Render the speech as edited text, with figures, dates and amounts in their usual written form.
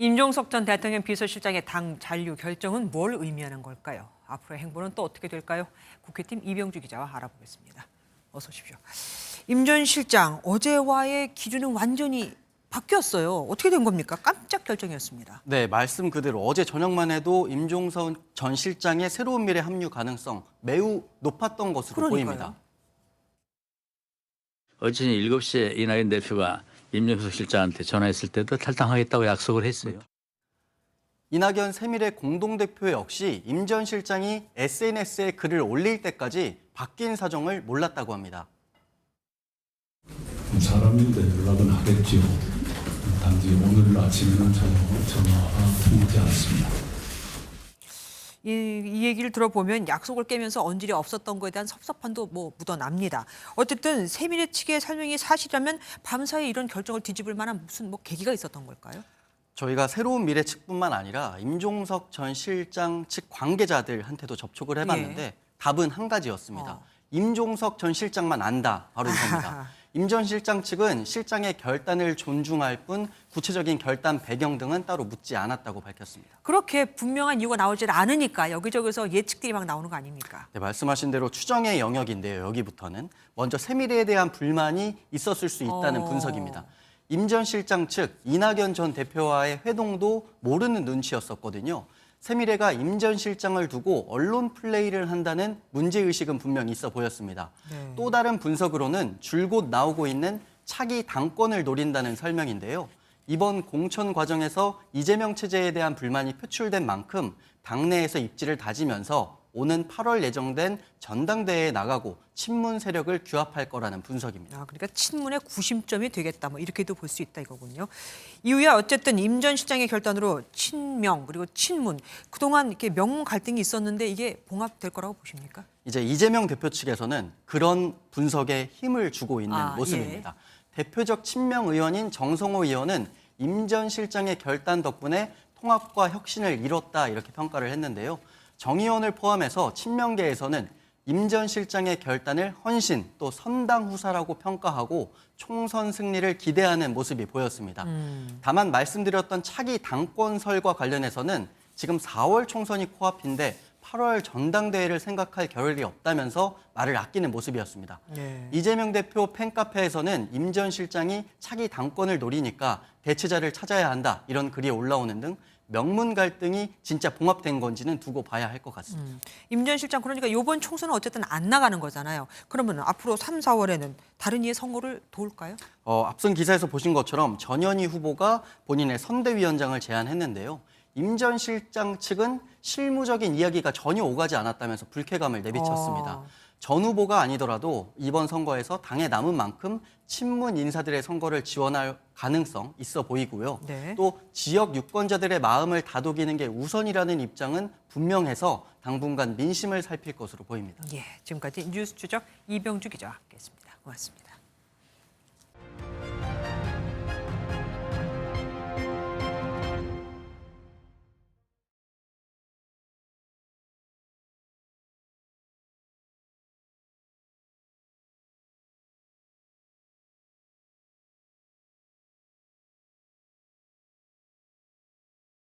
임종석 전 대통령 비서실장의 당 잔류 결정은 뭘 의미하는 걸까요? 앞으로의 행보는 또 어떻게 될까요? 국회팀 이병주 기자와 알아보겠습니다. 어서 오십시오. 임 전 실장, 어제와의 기준은 완전히 바뀌었어요. 어떻게 된 겁니까? 깜짝 결정이었습니다. 네, 말씀 그대로 어제 저녁만 해도 임종석 전 실장의 새로운 미래 합류 가능성 매우 높았던 것으로 보입니다. 어제 7시에 이낙연 대표가 임종석 실장한테 전화했을 때도 탈당하겠다고 약속을 했어요. 이낙연 새미래 공동대표 역시 임 전 실장이 SNS에 글을 올릴 때까지 바뀐 사정을 몰랐다고 합니다. 사람인데 연락은 하겠지요. 단지 오늘 아침에는 전화가 통하지 않았습니다. 이 얘기를 들어보면 약속을 깨면서 언질이 없었던 거에 대한 섭섭함도 묻어납니다. 어쨌든 새미래 측의 설명이 사실이라면 밤사이 이런 결정을 뒤집을 만한 무슨 계기가 있었던 걸까요? 저희가 새로운 미래 측뿐만 아니라 임종석 전 실장 측 관계자들한테도 접촉을 해봤는데 답은 한 가지였습니다. 임종석 전 실장만 안다, 바로 이겁니다. 임 전 실장 측은 실장의 결단을 존중할 뿐 구체적인 결단 배경 등은 따로 묻지 않았다고 밝혔습니다. 그렇게 분명한 이유가 나오질 않으니까 여기저기서 예측들이 막 나오는 거 아닙니까? 네, 말씀하신 대로 추정의 영역인데요. 여기부터는 먼저 새미래에 대한 불만이 있었을 수 있다는 분석입니다. 임 전 실장 측 이낙연 전 대표와의 회동도 모르는 눈치였었거든요. 새미래가 임 전 실장을 두고 언론 플레이를 한다는 문제의식은 분명 있어 보였습니다. 또 다른 분석으로는 줄곧 나오고 있는 차기 당권을 노린다는 설명인데요. 이번 공천 과정에서 이재명 체제에 대한 불만이 표출된 만큼 당내에서 입지를 다지면서 오는 8월 예정된 전당대회에 나가고 친문 세력을 규합할 거라는 분석입니다. 그러니까 친문의 구심점이 되겠다, 이렇게도 볼 수 있다 이거군요. 이후에 어쨌든 임 전 실장의 결단으로 친명 그리고 친문 그동안 이렇게 명문 갈등이 있었는데 이게 봉합될 거라고 보십니까? 이제 이재명 대표 측에서는 그런 분석에 힘을 주고 있는 모습입니다. 대표적 친명 의원인 정성호 의원은 임 전 실장의 결단 덕분에 통합과 혁신을 이뤘다 이렇게 평가를 했는데요. 정 의원을 포함해서 친명계에서는 임 전 실장의 결단을 헌신 또 선당 후사라고 평가하고 총선 승리를 기대하는 모습이 보였습니다. 다만 말씀드렸던 차기 당권설과 관련해서는 지금 4월 총선이 코앞인데 8월 전당대회를 생각할 겨를이 없다면서 말을 아끼는 모습이었습니다. 이재명 대표 팬카페에서는 임 전 실장이 차기 당권을 노리니까 대체자를 찾아야 한다 이런 글이 올라오는 등 명문 갈등이 진짜 봉합된 건지는 두고 봐야 할 것 같습니다. 임 전 실장 그러니까 이번 총선은 어쨌든 안 나가는 거잖아요. 그러면 앞으로 3, 4월에는 다른 이의 선거를 도울까요? 앞선 기사에서 보신 것처럼 전현희 후보가 본인의 선대위원장을 제안했는데요. 임 전 실장 측은 실무적인 이야기가 전혀 오가지 않았다면서 불쾌감을 내비쳤습니다. 전 후보가 아니더라도 이번 선거에서 당에 남은 만큼 친문 인사들의 선거를 지원할 가능성 있어 보이고요. 또 지역 유권자들의 마음을 다독이는 게 우선이라는 입장은 분명해서 당분간 민심을 살필 것으로 보입니다. 지금까지 뉴스 추적 이병주 기자와 함께했습니다. 고맙습니다.